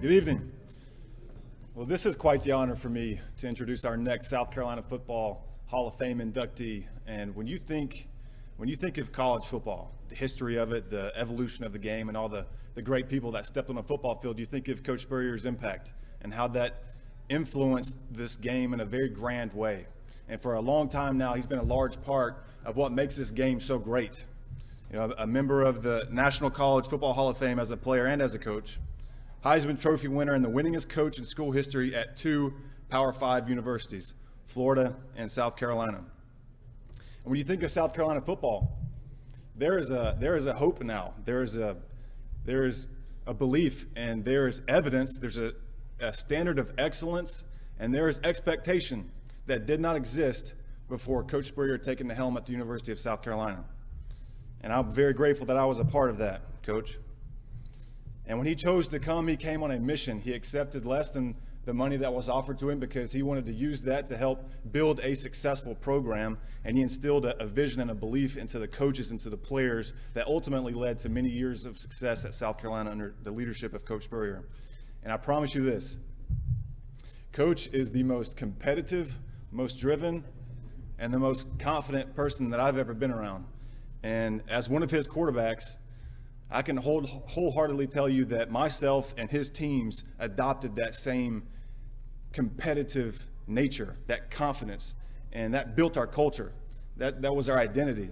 Good evening. Well, this is quite the honor for me to introduce our next South Carolina Football Hall of Fame inductee. And when you think of college football, the history of it, the evolution of the game, and all the great people that stepped on a football field, you think of Coach Spurrier's impact and how that influenced this game in a very grand way. And for a long time now, he's been a large part of what makes this game so great. You know, a member of the National College Football Hall of Fame as a player and as a coach, Heisman Trophy winner and the winningest coach in school history at 2 Power 5 universities, Florida and South Carolina. And when you think of South Carolina football, there is a hope now. There is a belief, and there is evidence. There's a standard of excellence, and there is expectation that did not exist before Coach Spurrier taking the helm at the University of South Carolina. And I'm very grateful that I was a part of that, Coach. And when he chose to come, he came on a mission. He accepted less than the money that was offered to him because he wanted to use that to help build a successful program. And he instilled a vision and a belief into the coaches and to the players that ultimately led to many years of success at South Carolina under the leadership of Coach Spurrier. And I promise you this, Coach is the most competitive, most driven, and the most confident person that I've ever been around. And as one of his quarterbacks, I can wholeheartedly tell you that myself and his teams adopted that same competitive nature, that confidence, and that built our culture. That was our identity.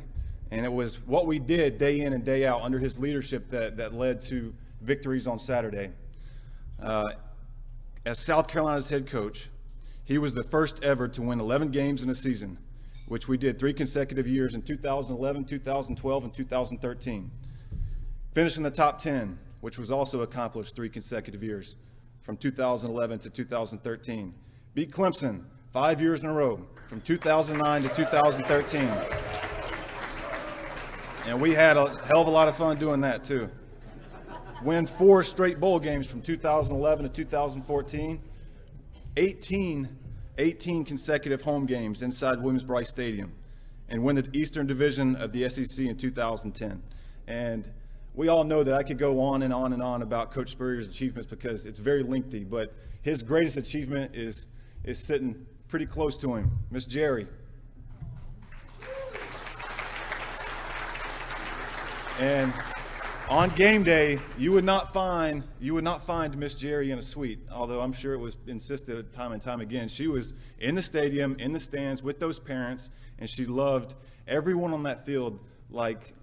And it was what we did day in and day out under his leadership that led to victories on Saturday. As South Carolina's head coach, he was the first ever to win 11 games in a season, which we did 3 consecutive years in 2011, 2012, and 2013. Finished in the top 10, which was also accomplished 3 consecutive years from 2011 to 2013. Beat Clemson 5 years in a row from 2009 to 2013. And we had a hell of a lot of fun doing that too. Win 4 straight bowl games from 2011 to 2014. 18 consecutive home games inside Williams-Brice Stadium, and win the Eastern Division of the SEC in 2010. And we all know that I could go on and on and on about Coach Spurrier's achievements because it's very lengthy, but his greatest achievement is sitting pretty close to him, Miss Jerry. And on game day, you would not find Miss Jerry in a suite, although I'm sure it was insisted time and time again. She was in the stadium, in the stands with those parents, and she loved everyone on that field like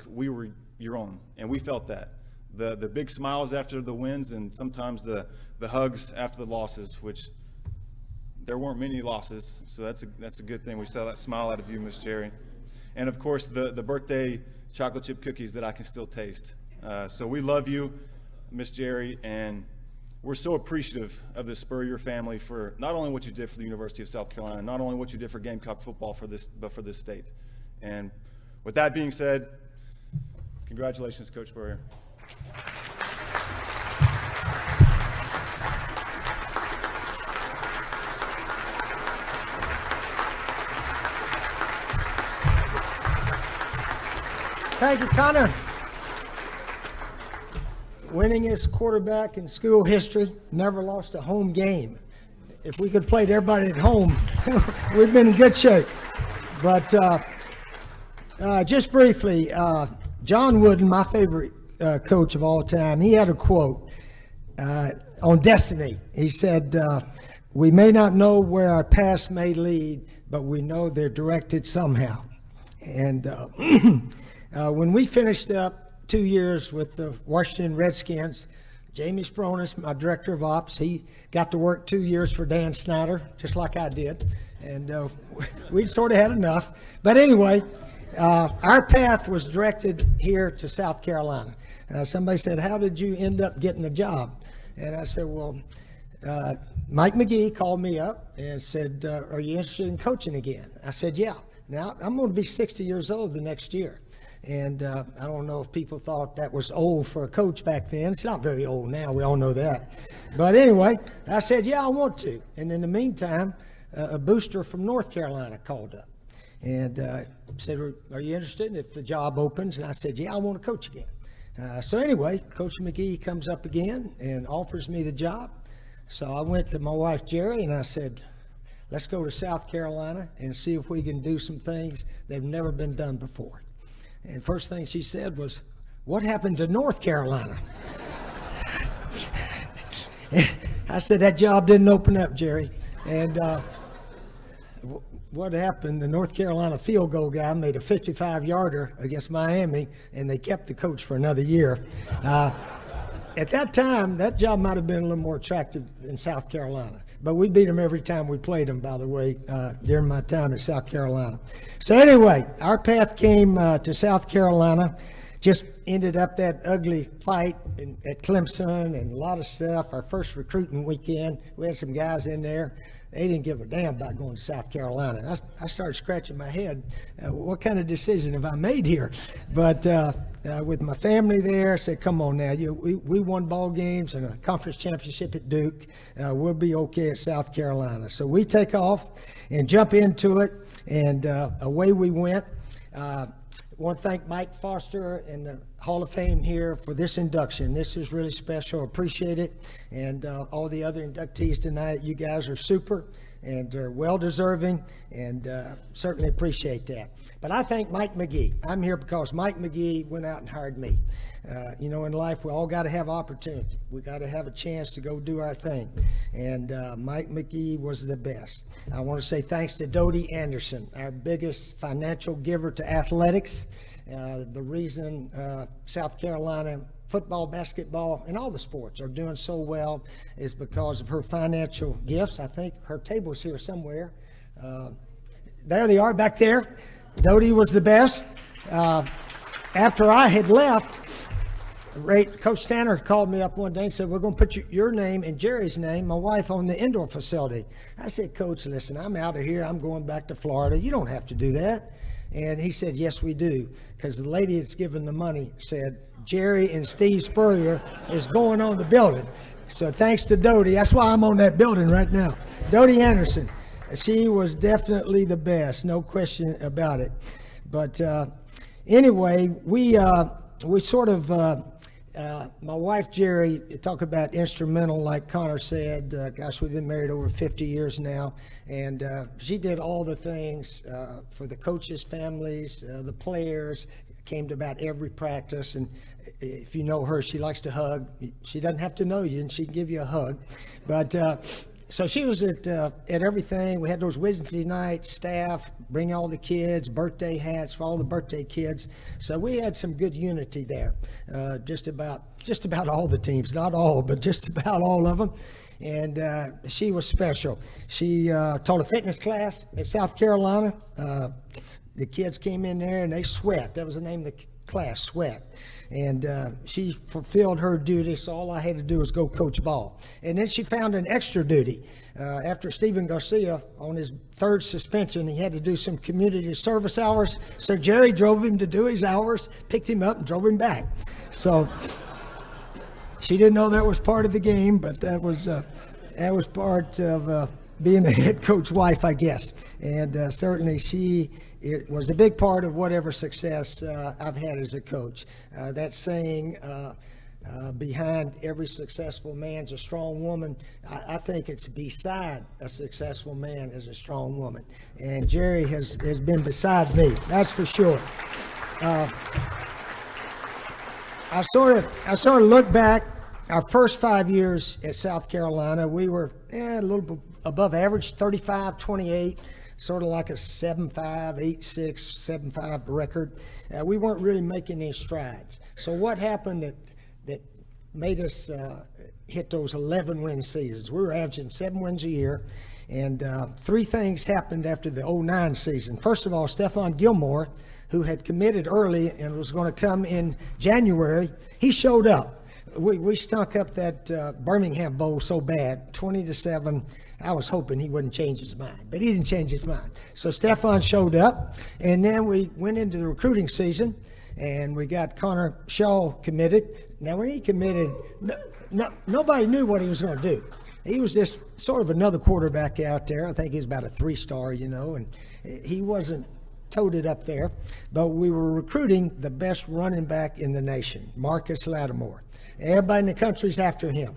we were your own, and we felt that. The big smiles after the wins, and sometimes the hugs after the losses, which there weren't many losses, so that's a good thing. We saw that smile out of you, Miss Jerry. And of course, the birthday chocolate chip cookies that I can still taste. So we love you, Miss Jerry, and we're so appreciative of the Spurrier family for not only what you did for the University of South Carolina, not only what you did for Gamecock football but for this state. And with that being said, congratulations, Coach Spurrier. Thank you, Connor. Winningest quarterback in school history, never lost a home game. If we could play everybody at home, we'd been in good shape. But just briefly, John Wooden, my favorite coach of all time, he had a quote on destiny. He said, "We may not know where our paths may lead, but we know they're directed somehow." And when we finished up 2 years with the Washington Redskins, Jamie Spronis, my director of ops, he got to work 2 years for Dan Snyder, just like I did. And we sort of had enough. But anyway, our path was directed here to South Carolina. Somebody said, "How did you end up getting the job?" And I said, well, Mike McGee called me up and said, "Are you interested in coaching again?" I said, "Yeah." Now, I'm going to be 60 years old the next year. And I don't know if people thought that was old for a coach back then. It's not very old now. We all know that. But anyway, I said, "Yeah, I want to." And in the meantime, a booster from North Carolina called up and said, "Are you interested if the job opens?" And I said, "Yeah, I want to coach again." So anyway, Coach McGee comes up again and offers me the job. So I went to my wife, Jerry, and I said, let's go to South Carolina and see if we can do some things that have never been done before. And first thing she said was, what happened to North Carolina? I said, that job didn't open up, Jerry. And what happened, the North Carolina field goal guy made a 55-yarder against Miami, and they kept the coach for another year. At that time, that job might have been a little more attractive in South Carolina. But we beat them every time we played them, by the way, during my time in South Carolina. So anyway, our path came to South Carolina. Just ended up that ugly fight at Clemson and a lot of stuff. Our first recruiting weekend, we had some guys in there. They didn't give a damn about going to South Carolina. I started scratching my head. What kind of decision have I made here? But with my family there, I said, come on now. We won ball games and a conference championship at Duke. We'll be okay at South Carolina. So we take off and jump into it, and away we went. I want to thank Mike Foster and the Hall of Fame here for this induction. This is really special. Appreciate it. And all the other inductees tonight, you guys are super and are well-deserving, and certainly appreciate that. But I thank Mike McGee. I'm here because Mike McGee went out and hired me. You know, in life, we all got to have opportunity. We got to have a chance to go do our thing. And Mike McGee was the best. I want to say thanks to Dodie Anderson, our biggest financial giver to athletics. The reason South Carolina football, basketball, and all the sports are doing so well is because of her financial gifts. I think her table's here somewhere. There they are back there. Dodie was the best. After I had left, Coach Tanner called me up one day and said, we're going to put your name and Jerry's name, my wife, on the indoor facility. I said, Coach, listen, I'm out of here. I'm going back to Florida. You don't have to do that. And he said, yes, we do, because the lady that's given the money said, Jerry and Steve Spurrier is going on the building. So thanks to Dodie. That's why I'm on that building right now. Dodie Anderson. She was definitely the best, no question about it. But anyway, we sort of, my wife, Jerry, talk about instrumental, like Connor said. Gosh, we've been married over 50 years now. And she did all the things for the coaches' families, the players, came to about every practice. And if you know her, she likes to hug. She doesn't have to know you, and she can give you a hug. But so she was at everything. We had those Wednesday night staff, bring all the kids, birthday hats for all the birthday kids. So we had some good unity there. Just about all the teams, not all, but just about all of them. And she was special. She taught a fitness class at South Carolina. The kids came in there and they sweat. That was the name of the class, sweat. And she fulfilled her duty, so all I had to do was go coach ball. And then she found an extra duty. After Stephen Garcia, on his third suspension, he had to do some community service hours. So Jerry drove him to do his hours, picked him up, and drove him back. So she didn't know that was part of the game, but that was part of being a head coach wife, I guess. And certainly it was a big part of whatever success I've had as a coach. That saying, behind every successful man's a strong woman, I think it's beside a successful man is a strong woman. And Jerry has been beside me, that's for sure. I sort of look back, our first 5 years at South Carolina, we were a little bit above average, 35-28. Sort of like a 7-5, 8-6, 7-5 record. We weren't really making any strides. So what happened that made us hit those 11-win seasons? We were averaging 7 wins a year, and 3 things happened after the 09 season. First of all, Stephon Gilmore, who had committed early and was going to come in January, he showed up. We stunk up that Birmingham Bowl so bad, 20-7. I was hoping he wouldn't change his mind, but he didn't change his mind. So Stephon showed up, and then we went into the recruiting season, and we got Connor Shaw committed. Now, when he committed, nobody knew what he was going to do. He was just sort of another quarterback out there. I think he was about a 3-star, you know, and he wasn't toted up there, but we were recruiting the best running back in the nation, Marcus Lattimore. Everybody in the country's after him.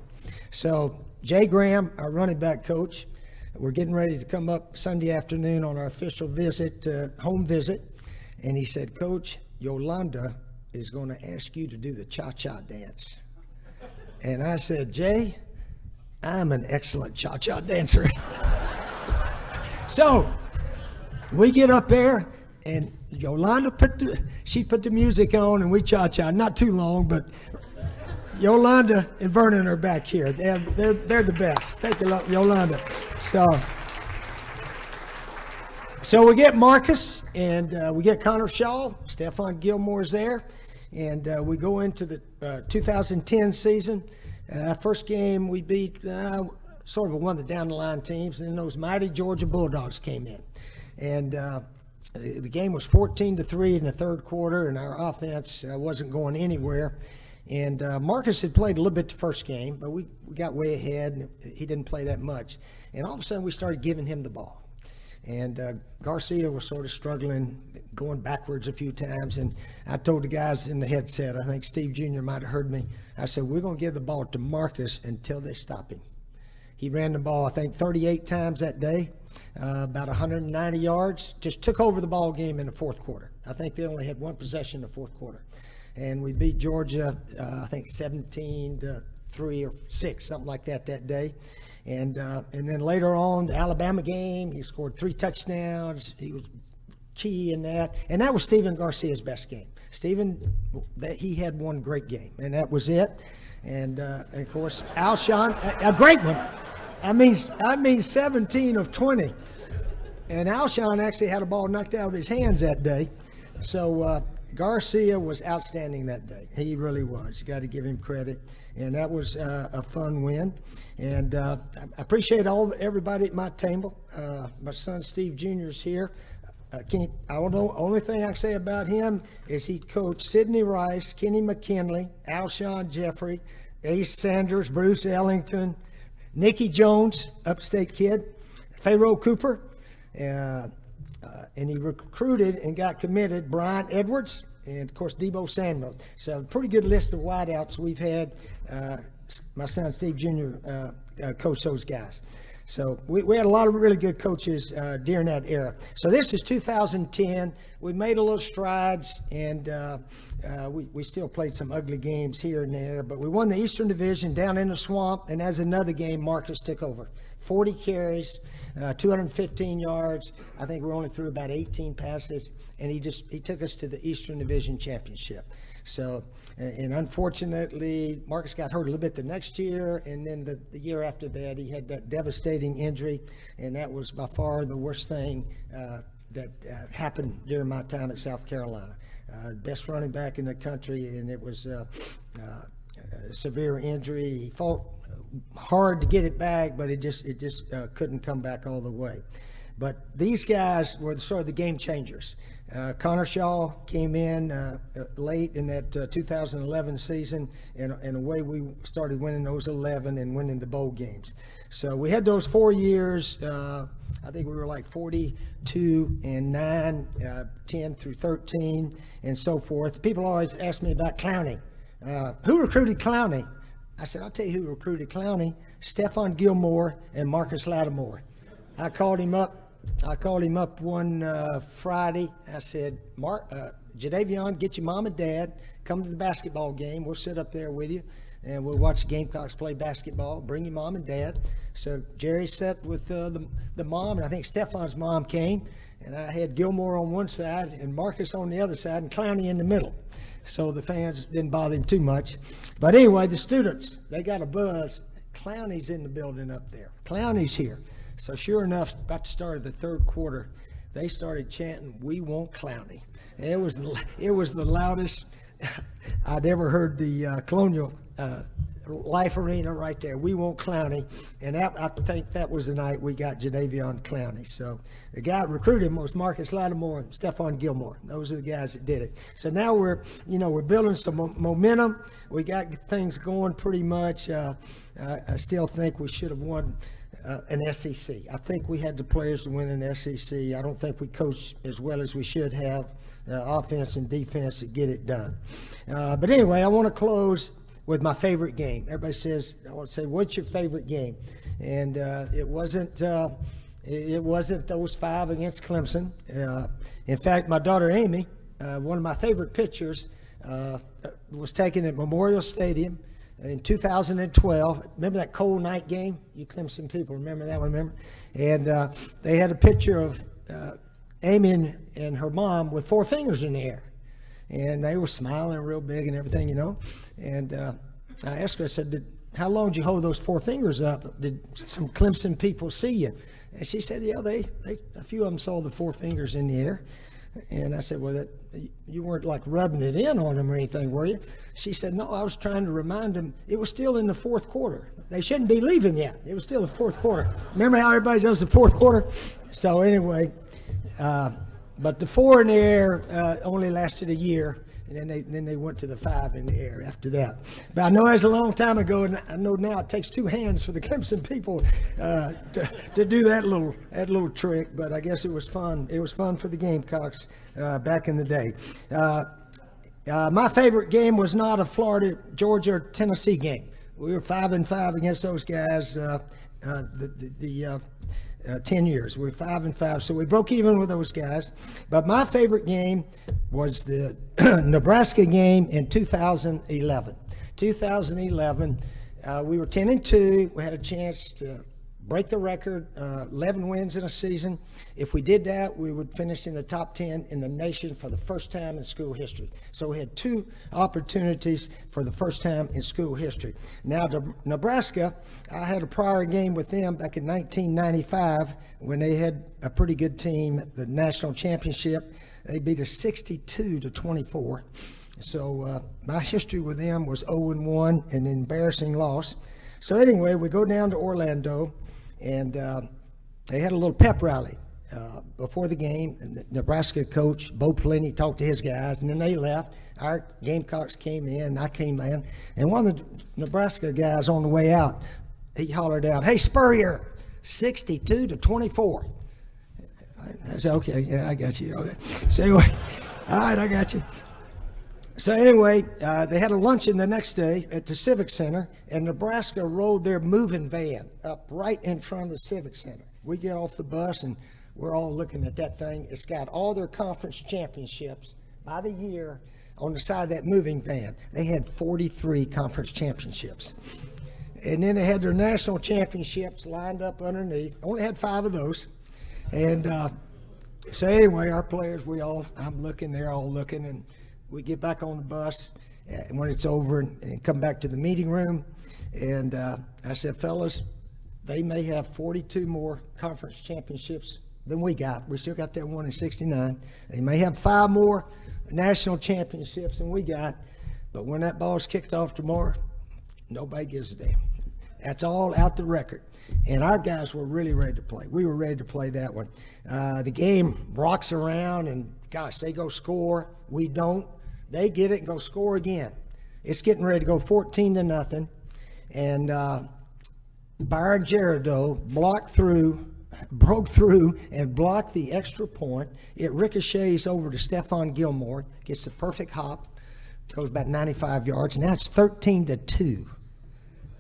So Jay Graham, our running back coach, we're getting ready to come up Sunday afternoon on our official visit, home visit, and he said, Coach, Yolanda is going to ask you to do the cha-cha dance. And I said, Jay, I'm an excellent cha-cha dancer. So we get up there, and Yolanda put the music on, and we cha-cha. Not too long, but Yolanda and Vernon are back here. They're the best. Thank you, Yolanda. So we get Marcus, and we get Connor Shaw. Stephon Gilmore's there. And we go into the 2010 season. First game we beat sort of one of the down-the-line teams, and then those mighty Georgia Bulldogs came in. And the game was 14-3 in the third quarter, and our offense wasn't going anywhere. And Marcus had played a little bit the first game, but we got way ahead, and he didn't play that much. And all of a sudden, we started giving him the ball. And Garcia was sort of struggling, going backwards a few times. And I told the guys in the headset, I think Steve Jr. might have heard me, I said, we're going to give the ball to Marcus until they stop him. He ran the ball, I think, 38 times that day, about 190 yards. Just took over the ball game in the fourth quarter. I think they only had one possession in the fourth quarter. And we beat Georgia, I think, 17-3 or 6, something like that day. And then later on, the Alabama game, he scored 3 touchdowns. He was key in that. And that was Steven Garcia's best game. Steven, he had one great game, and that was it. And of course, Alshon, a great one. I mean 17 of 20. And Alshon actually had a ball knocked out of his hands that day. So Garcia was outstanding that day. He really was. You got to give him credit. And that was a fun win. And I appreciate everybody at my table. My son Steve Jr. is here. I don't know. Only thing I can say about him is he coached Sidney Rice, Kenny McKinley, Alshon Jeffrey, Ace Sanders, Bruce Ellington, Nicky Jones, upstate kid, Pharaoh Cooper, and he recruited and got committed Brian Edwards and, of course, Debo Samuel. So a pretty good list of wideouts we've had. My son Steve Jr. Coached those guys. So we had a lot of really good coaches during that era. So this is 2010. We made a little strides, and we still played some ugly games here and there. But we won the Eastern Division down in the swamp, and as another game, Marcus took over. 40 carries, 215 yards. I think we only threw about 18 passes, and he took us to the Eastern Division championship. So, and unfortunately, Marcus got hurt a little bit the next year, and then the year after that, he had that devastating injury, and that was by far the worst thing that happened during my time at South Carolina. Best running back in the country, and it was a severe injury. He fought hard to get it back, but it just couldn't come back all the way. But these guys were sort of the game changers. Connor Shaw came in late in that 2011 season, and away we started winning those 11 and winning the bowl games. So we had those 4 years. I think we were like 42-9, 10 through 13, and so forth. People always ask me about Clowney. Who recruited Clowney? I said, I'll tell you who recruited Clowney: Stephon Gilmore and Marcus Lattimore. I called him up one Friday. I said, Jadavion, get your mom and dad, come to the basketball game. We'll sit up there with you, and we'll watch the Gamecocks play basketball. Bring your mom and dad. So Jerry sat with the mom, and I think Stephon's mom came, and I had Gilmore on one side and Marcus on the other side and Clowney in the middle. So the fans didn't bother him too much. But anyway, the students, they got a buzz. Clowney's in the building up there. Clowney's here. So sure enough, about the start of the third quarter, they started chanting, "We want Clowney." And it was the loudest I'd ever heard the Colonial Life Arena right there. "We want Clowney." And I think that was the night we got Jadavion Clowney. So the guy that recruited him was Marcus Lattimore and Stephon Gilmore. Those are the guys that did it. So now we're building some momentum. We got things going pretty much. I still think we should have won an SEC. I think we had the players to win an SEC. I don't think we coached as well as we should have, offense and defense, to get it done. But anyway, I want to close with my favorite game. Everybody says, I want to say, what's your favorite game? And it wasn't those 5 against Clemson. In fact, my daughter Amy, one of my favorite pictures was taken at Memorial Stadium in 2012. Remember that cold night game? You Clemson people remember that one, remember? And they had a picture of Amy and her mom with 4 fingers in the air. And they were smiling real big and everything, you know. And I asked her, I said, how long did you hold those 4 fingers up? Did some Clemson people see you? And she said, yeah, a few of them saw the 4 fingers in the air. And I said, well, you weren't like rubbing it in on them or anything, were you? She said, no, I was trying to remind them it was still in the 4th quarter. They shouldn't be leaving yet. It was still the 4th quarter. Remember how everybody does the 4th quarter? So anyway, but the 4 in the air only lasted a year. And then they went to the 5 in the air after that. But I know that's a long time ago, and I know now it takes 2 hands for the Clemson people to do that little trick. But I guess it was fun. It was fun for the Gamecocks back in the day. My favorite game was not a Florida, Georgia, or Tennessee game. We were 5-5 against those guys. 10 years. We're 5-5, so we broke even with those guys. But my favorite game was the Nebraska game in 2011. 2011, we were 10-2. We had a chance to break the record, 11 wins in a season. If we did that, we would finish in the top 10 in the nation for the first time in school history. So we had 2 opportunities for the first time in school history. Now, Nebraska, I had a prior game with them back in 1995 when they had a pretty good team at the national championship. They beat us 62-24. So my history with them was 0-1, an embarrassing loss. So anyway, we go down to Orlando, and they had a little pep rally before the game. And the Nebraska coach, Bo Pelini, talked to his guys, and then they left. Our Gamecocks came in, I came in, and one of the Nebraska guys on the way out, he hollered out, "Hey, Spurrier, 62-24. I said, okay, yeah, I got you. Okay. So anyway, all right, I got you. So anyway, they had a luncheon the next day at the Civic Center, and Nebraska rolled their moving van up right in front of the Civic Center. We get off the bus, and we're all looking at that thing. It's got all their conference championships by the year on the side of that moving van. They had 43 conference championships. And then they had their national championships lined up underneath. Only had 5 of those. And so anyway, our players, I'm looking, they're all looking, and we get back on the bus and when it's over and come back to the meeting room. And I said, fellas, they may have 42 more conference championships than we got. We still got that one in 69. They may have 5 more national championships than we got. But when that ball's kicked off tomorrow, nobody gives a damn. That's all out the record. And our guys were really ready to play. We were ready to play that one. The game rocks around, and gosh, they go score. We don't. They get it and go score again. It's getting ready to go 14-0. And Byron Gerardo broke through and blocked the extra point. It ricochets over to Stephon Gilmore, gets the perfect hop, goes about 95 yards. Now it's 13-2.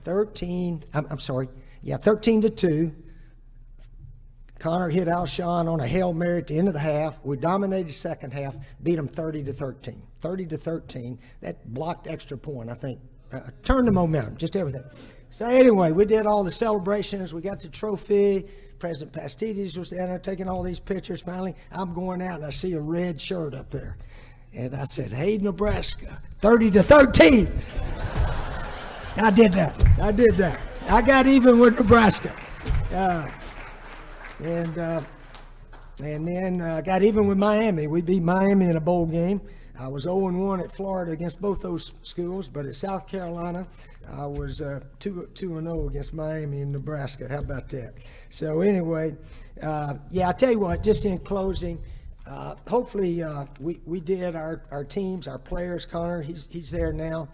13-2. Connor hit Alshon on a Hail Mary at the end of the half. We dominated the second half, beat them 30-13. 30-13. That blocked extra point, I think, turned the momentum, just everything. So anyway, we did all the celebrations. We got the trophy. President Pastides was down there taking all these pictures. Finally, I'm going out, and I see a red shirt up there. And I said, hey, Nebraska, 30-13. I did that. I got even with Nebraska. And then got even with Miami. We beat Miami in a bowl game. I was 0-1 at Florida against both those schools, but at South Carolina, I was 2-0 against Miami and Nebraska. How about that? So anyway, I tell you what, just in closing, hopefully we did our teams, our players. Connor, he's there now.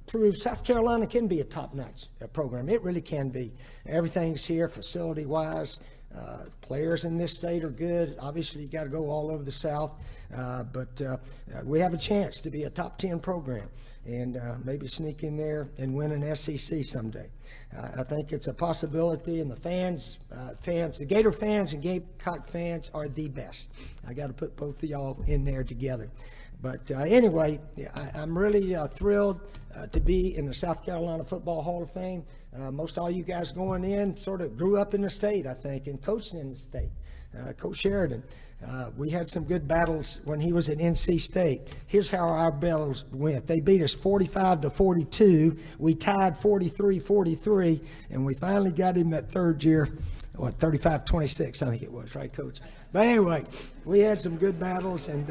prove South Carolina can be a top-notch program. It really can be. Everything's here facility-wise. Players in this state are good. Obviously, you got to go all over the South, but we have a chance to be a top 10 program and maybe sneak in there and win an SEC someday. I think it's a possibility, and the the Gator fans and Gamecock fans are the best. I got to put both of y'all in there together. But anyway, I'm really thrilled to be in the South Carolina Football Hall of Fame. Most all you guys going in sort of grew up in the state, I think, and coached in the state. Coach Sheridan, we had some good battles when he was at NC State. Here's how our battles went. They beat us 45-42. We tied 43-43, and we finally got him that third year. 35-26, I think it was, right, Coach? But anyway, we had some good battles, and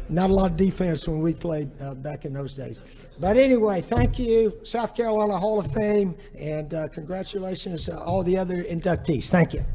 not a lot of defense when we played back in those days. But anyway, thank you, South Carolina Hall of Fame, and congratulations to all the other inductees. Thank you.